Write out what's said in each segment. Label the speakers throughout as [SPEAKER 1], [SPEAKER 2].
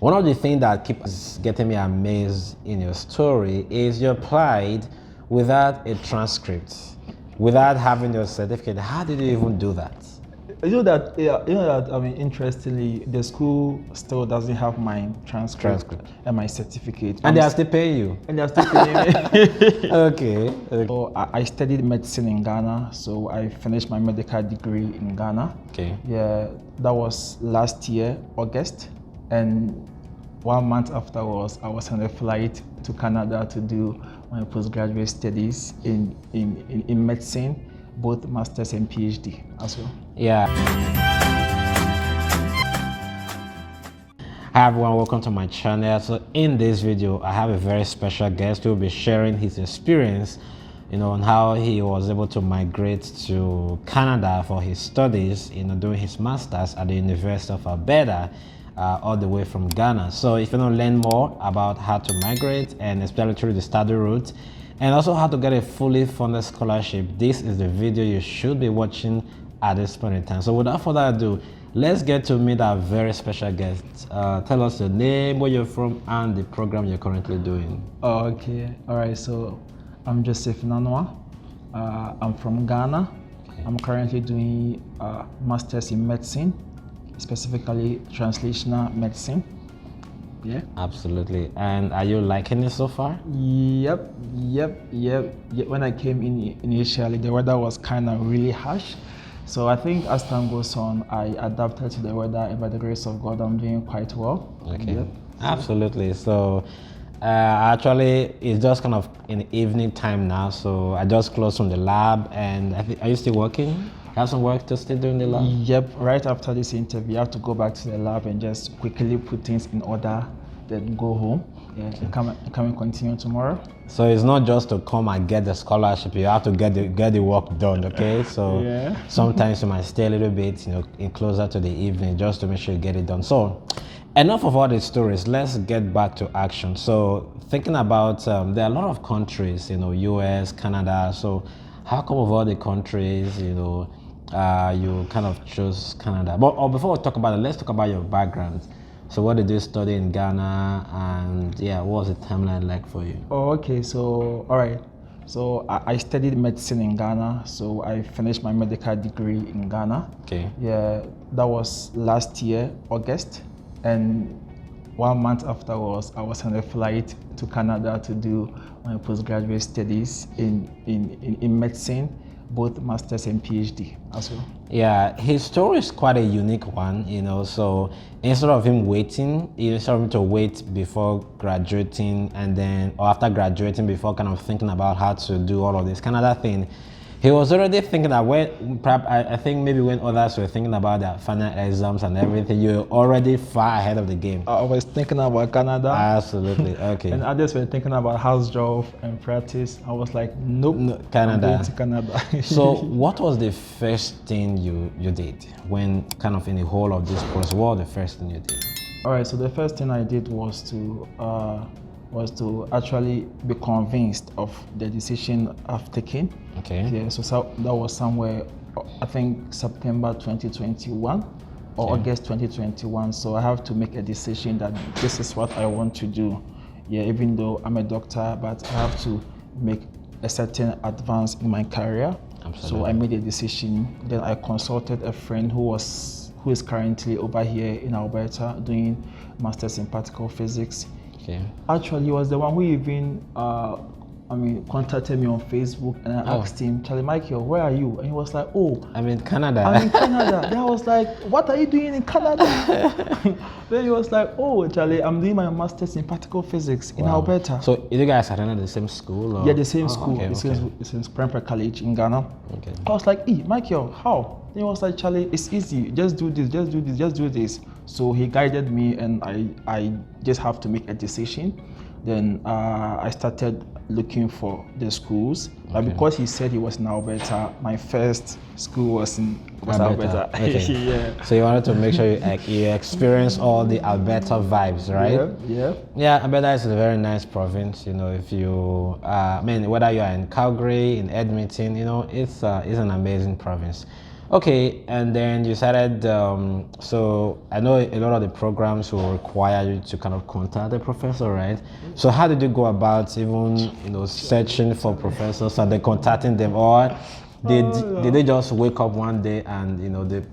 [SPEAKER 1] One of the things that keeps getting me amazed in your story is you applied without a transcript, without having your certificate. How did you even do that?
[SPEAKER 2] I mean, interestingly, the school still doesn't have my transcript and my certificate.
[SPEAKER 1] And they are still paying you?
[SPEAKER 2] And they are still paying me.
[SPEAKER 1] Okay.
[SPEAKER 2] So I studied medicine in Ghana, so I finished my medical degree in Ghana.
[SPEAKER 1] Okay.
[SPEAKER 2] Yeah, that was last year, August. And 1 month afterwards, I was on a flight to Canada to do my postgraduate studies in medicine, both master's and PhD as well.
[SPEAKER 1] Yeah. Hi everyone, welcome to my channel. So in this video, I have a very special guest who will be sharing his experience, on how he was able to migrate to Canada for his studies, doing his master's at the University of Alberta, all the way from Ghana. So if you want to learn more about how to migrate and especially through the study route, and also how to get a fully funded scholarship, this is the video you should be watching at this point in time. So without further ado, let's get to meet our very special guest. Tell us your name, where you're from, and the program you're currently doing.
[SPEAKER 2] Okay, all right, so I'm Joseph Nanoa. I'm from Ghana. Okay. I'm currently doing master's in medicine, specifically translational medicine. Yeah,
[SPEAKER 1] absolutely. And are you liking it so far?
[SPEAKER 2] Yep. When I came in initially, the weather was kind of really harsh. So I think as time goes on, I adapted to the weather, and by the grace of God, I'm doing quite well.
[SPEAKER 1] Okay.
[SPEAKER 2] Yep.
[SPEAKER 1] Absolutely. So actually, it's just kind of in the evening time now. So I just closed from the lab, and are you still working? Have some work to still do in the lab?
[SPEAKER 2] Yep, right after this interview, you have to go back to the lab and just quickly put things in order, then go home. Yeah, and come and continue tomorrow.
[SPEAKER 1] So it's not just to come and get the scholarship, you have to get the work done, okay? So yeah. Sometimes you might stay a little bit, in closer to the evening just to make sure you get it done. So enough of all these stories, let's get back to action. So thinking about, there are a lot of countries, US, Canada, so how come of all the countries, you kind of chose Canada? But before we talk about it, let's talk about your background. So what did you study in Ghana, and yeah, what was the timeline like for you?
[SPEAKER 2] Oh, okay, so all right. So I studied medicine in Ghana, so I finished my medical degree in Ghana.
[SPEAKER 1] Okay.
[SPEAKER 2] Yeah, that was last year, August. And 1 month afterwards, I was on a flight to Canada to do my postgraduate studies in medicine, both master's and PhD as well.
[SPEAKER 1] Yeah, his story is quite a unique one, so instead of him waiting, instead of him to wait before graduating or after graduating before kind of thinking about how to do all of this Canada thing, he was already thinking that I think maybe when others were thinking about their final exams and everything, you're already far ahead of the game.
[SPEAKER 2] I was thinking about Canada.
[SPEAKER 1] Absolutely, okay.
[SPEAKER 2] And others were thinking about house job and practice. I was like, nope,
[SPEAKER 1] no, Canada.
[SPEAKER 2] I'm going to Canada.
[SPEAKER 1] So what was the first thing you did when kind of in the whole of this process? What was the first thing you did?
[SPEAKER 2] All right, so the first thing I did was to actually be convinced of the decision I've taken.
[SPEAKER 1] Okay.
[SPEAKER 2] Yeah, so that was somewhere, I think September 2021 or okay. August 2021. So I have to make a decision that this is what I want to do. Yeah, even though I'm a doctor, but I have to make a certain advance in my career. Absolutely. So I made a decision. Then I consulted a friend who is currently over here in Alberta doing masters in particle physics. Okay. Actually, he was the one who even contacted me on Facebook, and I asked him, Charlie Michael, where are you? And he was like, oh,
[SPEAKER 1] I'm in Canada.
[SPEAKER 2] I'm in Canada. Then I was like, what are you doing in Canada? Then he was like, oh, Charlie, I'm doing my master's in particle physics in Alberta.
[SPEAKER 1] So you guys attended the same school? Or?
[SPEAKER 2] Yeah, the same school. Okay, it's in Springfield College in Ghana. Okay. I was like, Michael, how? Then he was like, Charlie, it's easy. Just do this, just do this, just do this. So he guided me, and I just have to make a decision. Then I started looking for the schools. But because he said he was in Alberta, my first school was Alberta.
[SPEAKER 1] Okay. Yeah. So you wanted to make sure you experience all the Alberta vibes, right?
[SPEAKER 2] Yeah.
[SPEAKER 1] Yeah, Alberta is a very nice province. If you, whether you are in Calgary, in Edmonton, it's an amazing province. Okay, and then you started. So I know a lot of the programs will require you to kind of contact the professor, right? So how did you go about even searching for professors and then contacting them, or did they just wake up one day and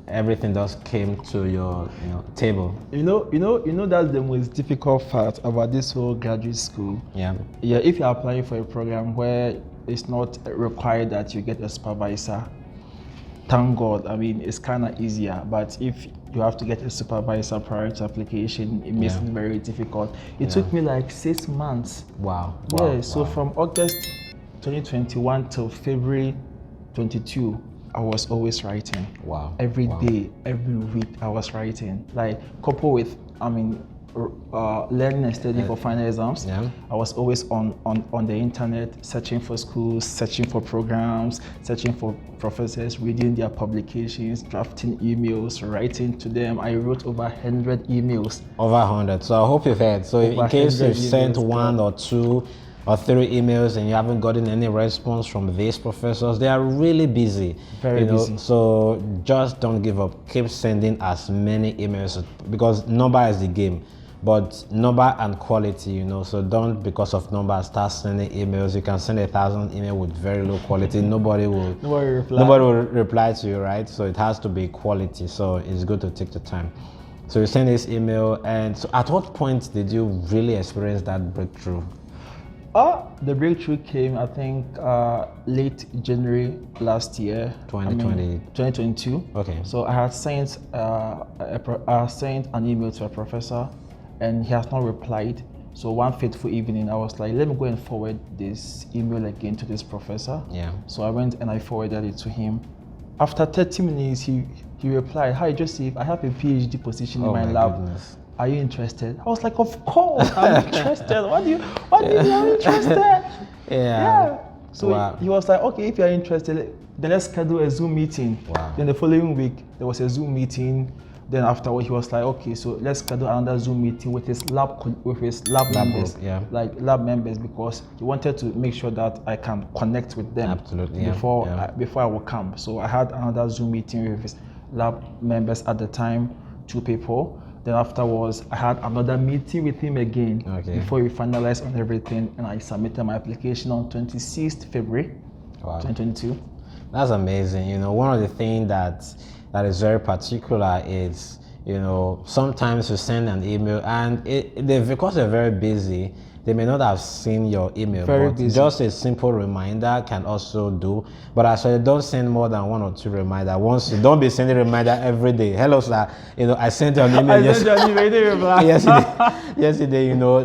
[SPEAKER 1] everything just came to your table?
[SPEAKER 2] That's the most difficult part about this whole graduate school.
[SPEAKER 1] Yeah.
[SPEAKER 2] Yeah, if you're applying for a program where it's not required that you get a supervisor, thank God. I mean, it's kind of easier. But if you have to get a supervisor prior to application, it makes it very difficult. It took me like 6 months.
[SPEAKER 1] Wow.
[SPEAKER 2] Yeah. So from August 2021 till February 22, I was always writing.
[SPEAKER 1] Wow.
[SPEAKER 2] Every day, every week, I was writing. Like coupled with, learning and studying for final exams.
[SPEAKER 1] Yeah.
[SPEAKER 2] I was always on the internet, searching for schools, searching for programs, searching for professors, reading their publications, drafting emails, writing to them. I wrote over 100 emails.
[SPEAKER 1] Over 100. So I hope you've heard. So in case you've sent one or two or 3 emails and you haven't gotten any response from these professors, they are really busy.
[SPEAKER 2] Very busy.
[SPEAKER 1] So just don't give up. Keep sending as many emails, because number is the game. But number and quality, so don't, because of number, start sending emails. You can send 1,000 emails with very low quality. Nobody will reply to you, right? So it has to be quality. So it's good to take the time. So you send this email, and so at what point did you really experience that breakthrough?
[SPEAKER 2] The breakthrough came, I think, late January last year. 2022.
[SPEAKER 1] Okay.
[SPEAKER 2] So I had sent an email to a professor, and he has not replied. So one fateful evening, I was like, let me go and forward this email again to this professor.
[SPEAKER 1] Yeah.
[SPEAKER 2] So I went and I forwarded it to him. After 30 minutes, he replied, "Hi Joseph, I have a PhD position in my lab. Goodness. Are you interested?" I was like, "Of course, I'm interested. What do you mean I'm interested?" Yeah. So he was like, "Okay, if you're interested, then let's schedule a Zoom meeting."
[SPEAKER 1] Wow.
[SPEAKER 2] Then the following week, there was a Zoom meeting. Then afterward, he was like, "Okay, so let's schedule another Zoom meeting with his lab members,
[SPEAKER 1] group, yeah.
[SPEAKER 2] like lab members, because he wanted to make sure that I can connect with them.
[SPEAKER 1] Absolutely,
[SPEAKER 2] before I would come." So I had another Zoom meeting with his lab members at the time, 2 people. Then afterwards, I had another meeting with him again before we finalized on everything, and I submitted my application on 26th February 2022.
[SPEAKER 1] That's amazing. One of the things that is very particular is, sometimes you send an email and because they're very busy, they may not have seen your email. Just a simple reminder can also do. But actually, don't send more than 1 or 2 reminders. Don't be sending reminder every day. "Hello, sir. I sent you an email yesterday.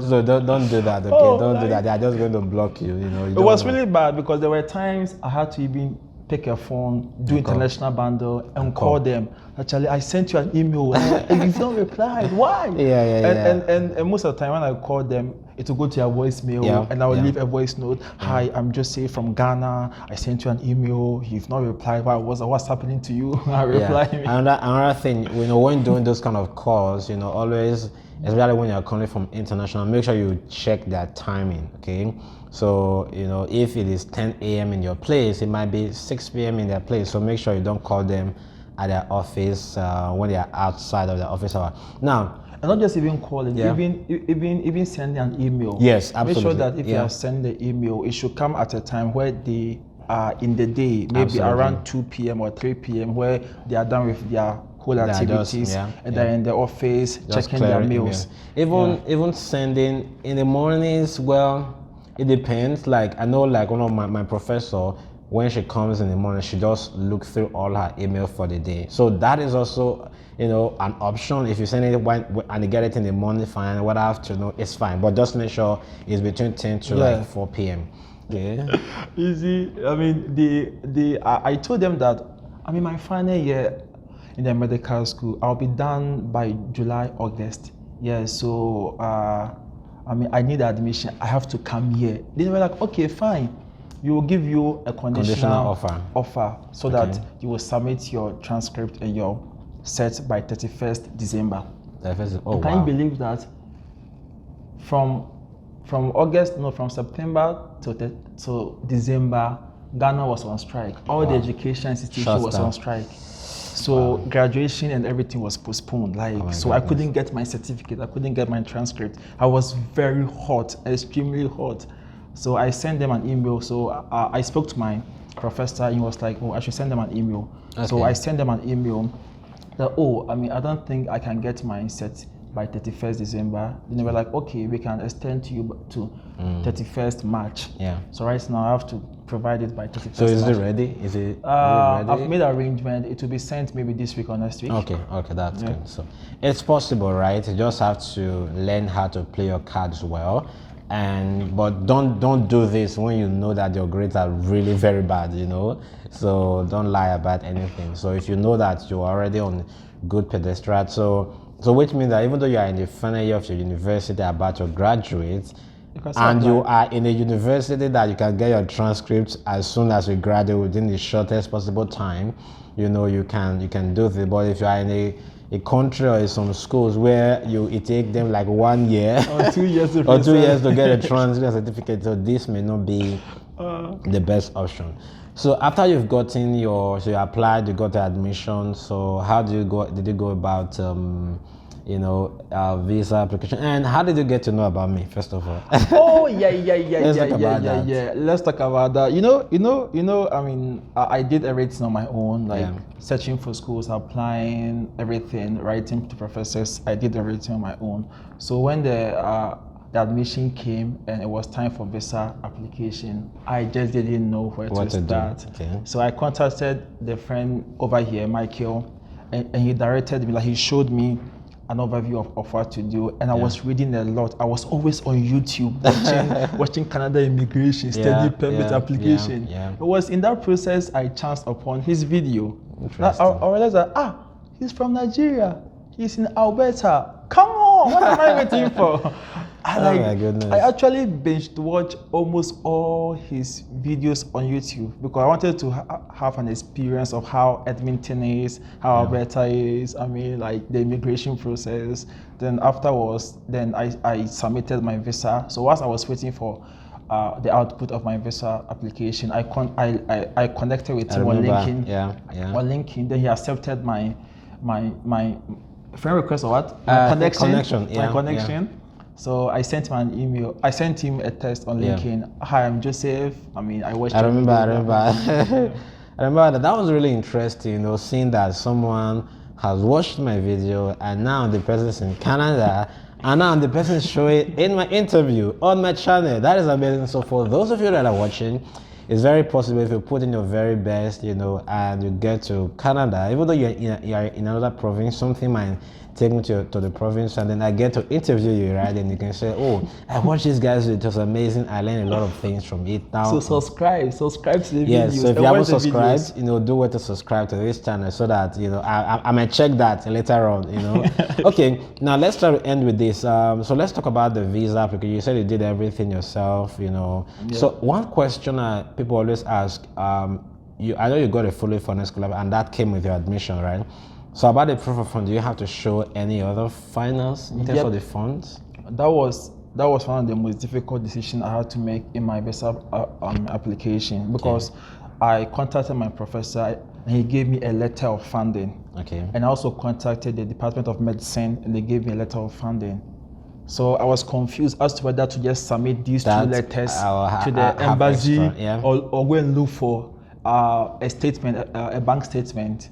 [SPEAKER 1] So don't do that. Okay, don't do that. They are just going to block you.
[SPEAKER 2] It was really bad, because there were times I had to even pick a phone, do international bundle, and call them. "Actually, I sent you an email and you've not replied. Why?" And most of the time when I call them, it will go to your voicemail, and I will leave a voice note. "Hi, I'm Joseph from Ghana. I sent you an email. You've not replied. What's happening to you?" I reply.
[SPEAKER 1] Another thing, when doing those kind of calls, always, especially when you're calling from international, make sure you check their timing. Okay. So, if it is 10 a.m. in your place, it might be 6 p.m. in their place. So make sure you don't call them at their office when they are outside of their office hour. Now,
[SPEAKER 2] and not just even calling, even sending an email.
[SPEAKER 1] Yes, absolutely.
[SPEAKER 2] Make sure that if you are sending the email, it should come at a time where they are in the day, maybe around 2 p.m. or 3 p.m., where they are done with their whole activities, and they're in the office, just checking their mails.
[SPEAKER 1] Even sending in the mornings, well, it depends. Like, I know, like, one of my professor, when she comes in the morning, she just look through all her email for the day. So that is also, an option. If you send it and you get it in the morning, fine. What afternoon, it's fine. But just make sure it's between 10 to 4 p.m. Yeah.
[SPEAKER 2] You see, I mean, I told them that, my final year in the medical school, I'll be done by July, August. Yeah, so, I need admission. I have to come here. They were like, "Okay, fine. We will give you a conditional offer so that you will submit your transcript and your set by 31st December. Can you believe that? From September to December, Ghana was on strike. All the education institution was on strike. So graduation and everything was postponed. So I couldn't get my certificate. I couldn't get my transcript. I was very hot, extremely hot. So I sent them an email. So I spoke to my professor and he was like, oh, I should send them an email. Okay. So I sent them an email that, I don't think I can get my set by 31st December. Then they were like, okay, we can extend to you to 31st March. Yeah. So right now I have to provide it by 31st
[SPEAKER 1] So is
[SPEAKER 2] March.
[SPEAKER 1] it ready? Is it ready?
[SPEAKER 2] I've made arrangement. It will be sent maybe this week or next week.
[SPEAKER 1] Okay, that's good. So it's possible, right? You just have to learn how to play your cards well. But don't do this when you know that your grades are really very bad, So don't lie about anything. So if you know that you're already on good pedestal, so which means that even though you are in the final year of your university about to graduate, and you are in a university that you can get your transcripts as soon as you graduate within the shortest possible time, you can do this. But if you are in a country or in some schools where it take them like 1 year
[SPEAKER 2] or 2 years to
[SPEAKER 1] get a transcript certificate, so this may not be the best option. So after you've gotten so you applied, you got the admission. So how did you go about visa application, and how did you get to know about me, first of all?
[SPEAKER 2] Let's talk about that. I mean, I did everything on my own, searching for schools, applying, everything, writing to professors. I did everything on my own. So when the admission came and it was time for visa application, I just didn't know where to start. Okay. So I contacted the friend over here, Michael, and he directed me, he showed me an overview of what to do, and I was reading a lot. I was always on YouTube watching Canada immigration study permit application. It was in that process I chanced upon his video. I realized that he's from Nigeria. He's in Alberta. Come on, what am I waiting for?
[SPEAKER 1] My goodness.
[SPEAKER 2] I actually binged watch almost all his videos on YouTube because I wanted to have an experience of how Edmonton is, how Alberta is, the immigration process. Then afterwards, I submitted my visa. So whilst I was waiting for the output of my visa application, I connected with him on LinkedIn. On LinkedIn, then he accepted my friend request or what? My connection. So I sent him an email. I sent him a text on LinkedIn. Hi, I'm Joseph. I watched.
[SPEAKER 1] I remember. I remember that was really interesting. Seeing that someone has watched my video and now the person's in Canada and now the person is showing in my interview on my channel. That is amazing. So for those of you that are watching, it's very possible if you put in your very best, and you get to Canada, even though you're in another province, something might take me to the province, and then I get to interview you, right? And you can say, oh, I watched these guys, it was amazing. I learned a lot of things from it. Now,
[SPEAKER 2] so subscribe to the videos.
[SPEAKER 1] Yes, so if you haven't subscribed, do where to subscribe to this channel so that, I might check that later on, Okay, now let's try to end with this. So let's talk about the visa application. You said you did everything yourself, So one question people always ask, I know you got a fully funded scholarship and that came with your admission, right? So about the proof of fund, do you have to show any other finance in terms of the funds?
[SPEAKER 2] That was one of the most difficult decisions I had to make in my visa application because I contacted my professor and he gave me a letter of funding. Okay. And I also contacted the Department of Medicine and they gave me a letter of funding. So I was confused as to whether to just submit these two letters to the embassy or go and look for a statement, a bank statement.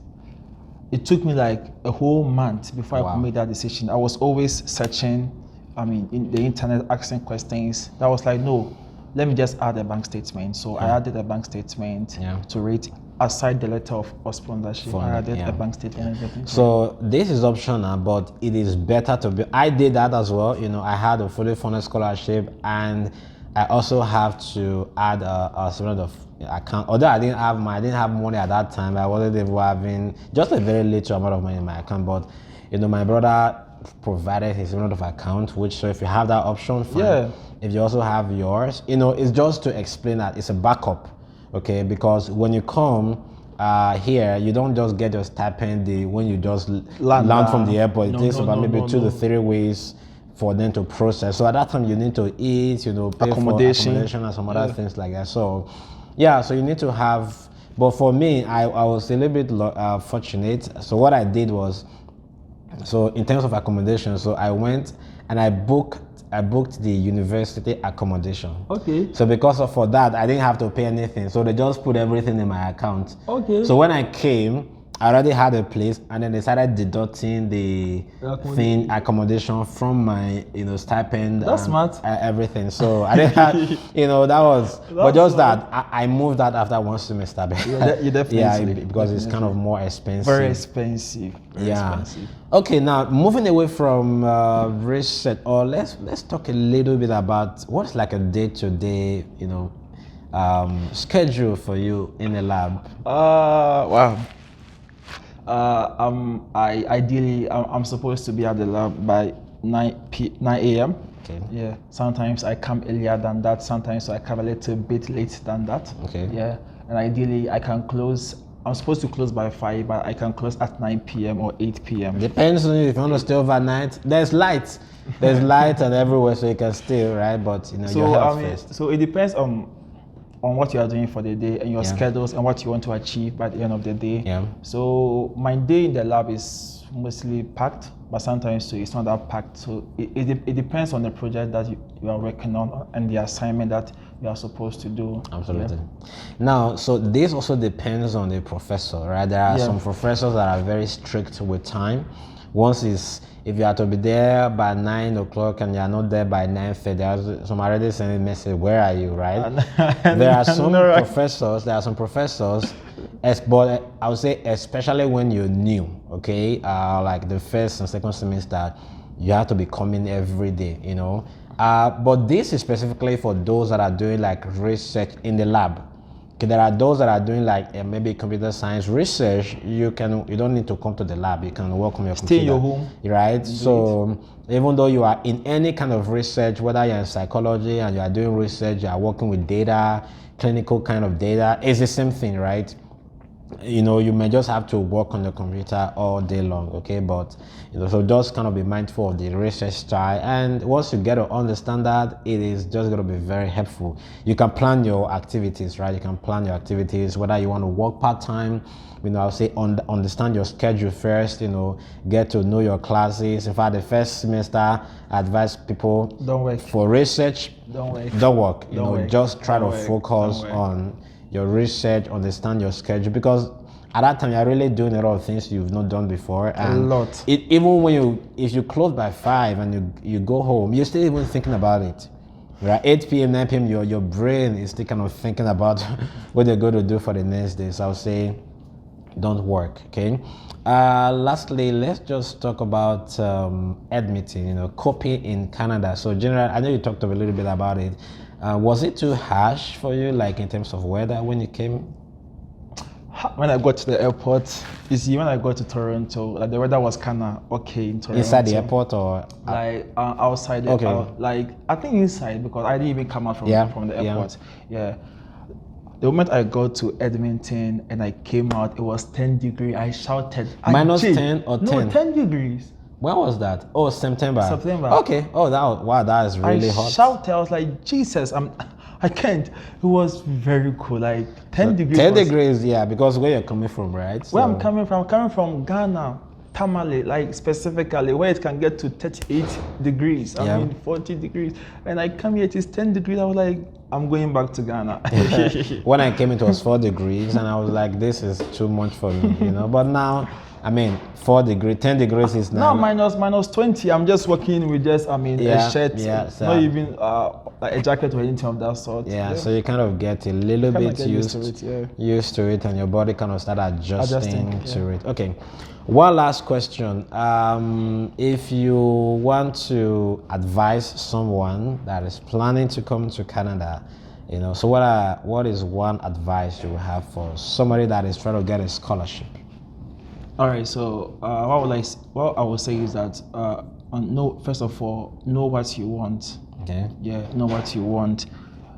[SPEAKER 2] It took me like a whole month before I could make that decision. I was always searching, in the internet, asking questions. I was like, no, let me just add a bank statement. So I added a bank statement to rate aside the letter of sponsorship. I added a bank statement and everything.
[SPEAKER 1] So this is optional, but it is better to be. I did that as well. I had a fully funded scholarship, and I also have to add a sort of account. Although I didn't have money at that time, I wasn't able having just a very little amount of money in my account. But my brother provided his sort of account, so if you have that option, fine. If you also have yours, it's just to explain that it's a backup, okay? Because when you come here, you don't just get your stipend when you just land from the airport. It takes about maybe 2 to 3 weeks for them to process. So at that time, you need to eat, pay for accommodation and some other things like that. So Yeah, so you need to have, but for me, I was a little bit fortunate. So what I did was, so in terms of accommodation, so I went and I booked the university accommodation.
[SPEAKER 2] Okay.
[SPEAKER 1] So because of for that, I didn't have to pay anything. So they just put everything in my account.
[SPEAKER 2] Okay.
[SPEAKER 1] So when I came, I already had a place, and then they started deducting the accommodation from my, stipend.
[SPEAKER 2] That's
[SPEAKER 1] and
[SPEAKER 2] smart.
[SPEAKER 1] Everything. So I didn't have, that was. But just
[SPEAKER 2] smart.
[SPEAKER 1] that I moved that after one semester.
[SPEAKER 2] You definitely.
[SPEAKER 1] Yeah, because it's kind of more expensive.
[SPEAKER 2] Very expensive. Very expensive.
[SPEAKER 1] Okay, now moving away from research, or let's talk a little bit about what's like a day-to-day, schedule for you in the lab.
[SPEAKER 2] Wow. I'm supposed to be at the lab by 9 a.m.
[SPEAKER 1] Okay.
[SPEAKER 2] Yeah. Sometimes I come earlier than that. Sometimes I come a little bit late than that.
[SPEAKER 1] Okay.
[SPEAKER 2] Yeah. And ideally, I can close. I'm supposed to close by 5, but I can close at 9 p.m. or 8 p.m.
[SPEAKER 1] Depends on you. If you want to stay overnight, there's light. There's light and everywhere, so you can stay, right? But your health first.
[SPEAKER 2] So it depends on what you are doing for the day and your schedules and what you want to achieve by the end of the day.
[SPEAKER 1] Yeah.
[SPEAKER 2] So my day in the lab is mostly packed, but sometimes it's not that packed. So it depends on the project that you are working on and the assignment that you are supposed to do.
[SPEAKER 1] Absolutely.
[SPEAKER 2] Yeah.
[SPEAKER 1] Now, so this also depends on the professor, right? There are some professors that are very strict with time. Once if you are to be there by 9 o'clock and you are not there by 9:30, some already sending a message, where are you, right? There are some professors, but I would say especially when you're new, okay? Like the first and second semester, you have to be coming every day, But this is specifically for those that are doing like research in the lab. Okay, there are those that are doing like maybe computer science research. You don't need to come to the lab. You can work on your computer.
[SPEAKER 2] Stay in your home.
[SPEAKER 1] Right? So even though you are in any kind of research, whether you're in psychology and you are doing research, you are working with data, clinical kind of data, it's the same thing, right? You may just have to work on the computer all day long, okay? But so just kind of be mindful of the research style, and once you get to understand that, it is just going to be very helpful. You can plan your activities, right? You can plan your activities, whether you want to work part-time, I'll say understand your schedule first, get to know your classes. In fact, the first semester, I advise people,
[SPEAKER 2] don't work
[SPEAKER 1] for research,
[SPEAKER 2] don't
[SPEAKER 1] work. Just try to focus on your research, understand your schedule, because at that time you're really doing a lot of things you've not done before. And
[SPEAKER 2] a lot.
[SPEAKER 1] Even if you close by 5 and you go home, you're still even thinking about it. Right? 8 p.m., 9 p.m., your brain is still kind of thinking about what they're going to do for the next day. So I'll say, don't work. Okay. Lastly, let's just talk about admitting, coping in Canada. So generally, I know you talked a little bit about it. Was it too harsh for you, like in terms of weather when you came?
[SPEAKER 2] When I got to the airport, when I got to Toronto, like the weather was kind of okay in Toronto.
[SPEAKER 1] Inside the airport or?
[SPEAKER 2] Like outside, like I think inside, because I didn't even come out from the airport. Yeah. The moment I got to Edmonton and I came out, it was 10 degrees. I shouted.
[SPEAKER 1] Minus 10 or 10?
[SPEAKER 2] No, 10 degrees.
[SPEAKER 1] When was that? Oh, September.
[SPEAKER 2] September.
[SPEAKER 1] Okay. Oh, that is really hot.
[SPEAKER 2] I shouted. I was like, Jesus, I can't. It was very cool. Like 10 degrees.
[SPEAKER 1] 10 degrees, yeah, because where you're coming from, right?
[SPEAKER 2] Where I'm coming from Ghana, Tamale, like specifically where it can get to 38 degrees. I mean 40 degrees. And I come here, it is 10 degrees. I was like, I'm going back to Ghana.
[SPEAKER 1] When I came, it was 4 degrees, and I was like, this is too much for me, But now, 4 degrees, 10 degrees is now.
[SPEAKER 2] No, minus 20. I'm just working with just, a shirt, not even like a jacket or anything of that sort.
[SPEAKER 1] Yeah, so you kind of get a little bit used to it, and your body kind of start adjusting to it. Okay. One last question. If you want to advise someone that is planning to come to Canada, so what is one advice you have for somebody that is trying to get a scholarship?
[SPEAKER 2] All right. So what I would say is that first of all, know what you want.
[SPEAKER 1] Okay.
[SPEAKER 2] Yeah, know what you want.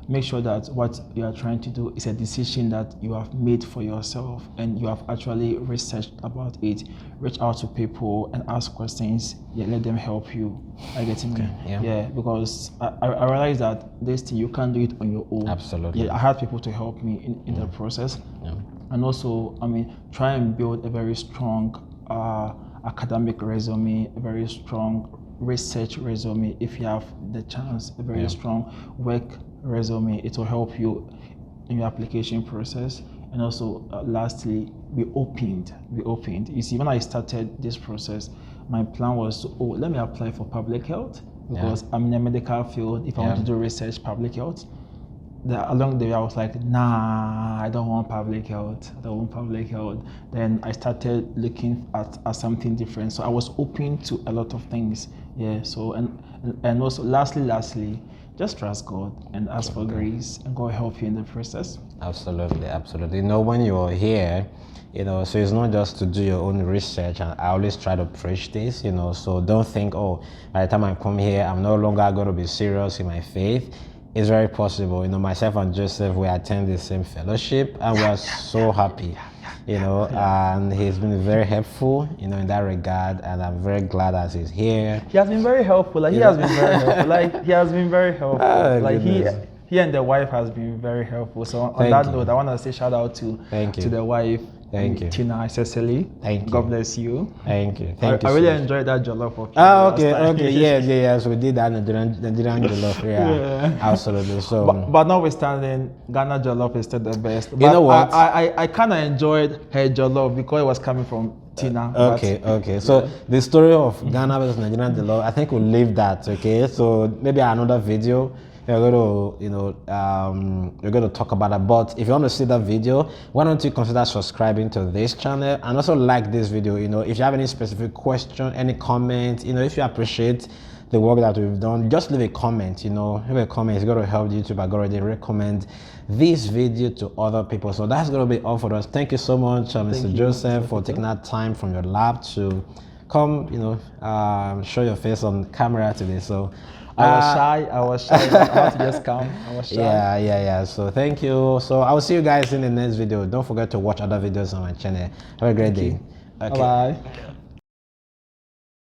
[SPEAKER 2] make sure that what you are trying to do is a decision that you have made for yourself and you have actually researched about it. Reach out to people and ask questions. Yeah, let them help you. I get me. Yeah, because I realize that this thing you can't do it on your own.
[SPEAKER 1] Absolutely.
[SPEAKER 2] Yeah, I had people to help me in the process.
[SPEAKER 1] Yeah.
[SPEAKER 2] And also, I mean, try and build a very strong academic resume, a very strong research resume. If you have the chance, a very strong work resume, it will help you in your application process. And also, lastly, be opened. You see, when I started this process, my plan was, let me apply for public health because I'm in a medical field. If I want to do research, public health. Along the way, I was like, nah, I don't want public health. Then I started looking at something different. So I was open to a lot of things. Yeah. So and also lastly, just trust God and ask for grace, and God help you in the process.
[SPEAKER 1] Absolutely. You know, when you're here, you know, so it's not just to do your own research, and I always try to preach this, you know, so don't think, by the time I come here, I'm no longer going to be serious in my faith. It's very possible. You know, myself and Joseph, we attend the same fellowship, and we are so happy, you know, and he's been very helpful, you know, in that regard, and I'm very glad that he's here.
[SPEAKER 2] He has been very helpful. He has been very helpful. He and the wife has been very helpful. So on that note, I want to say shout out to the wife.
[SPEAKER 1] Thank you.
[SPEAKER 2] Tina Cecily.
[SPEAKER 1] Thank you.
[SPEAKER 2] God bless you.
[SPEAKER 1] Thank you.
[SPEAKER 2] I really enjoyed that jollof.
[SPEAKER 1] Okay. Yeah. So we did that Nigerian jollof. Yeah. Absolutely. So,
[SPEAKER 2] but notwithstanding, Ghana jollof is still the best. But
[SPEAKER 1] you know what?
[SPEAKER 2] I kind of enjoyed her jollof because it was coming from Tina.
[SPEAKER 1] Okay. So the story of Ghana versus Nigerian jollof, I think we'll leave that. Okay. So maybe another video. We're going to, you know, we're going to talk about that. But if you want to see that video, why don't you consider subscribing to this channel and also like this video. You know, if you have any specific question, any comment, you know, if you appreciate the work that we've done, just leave a comment. You know, leave a comment. It's going to help YouTube. I already recommend this video to other people. So that's going to be all for us. Thank you so much, Mr. Joseph, for taking that time from your lab to come, you know, show your face on camera today. So
[SPEAKER 2] I was shy. I had to just come. I was shy.
[SPEAKER 1] Yeah. So thank you. So I will see you guys in the next video. Don't forget to watch other videos on my channel. Have a great day.
[SPEAKER 2] Okay. Bye.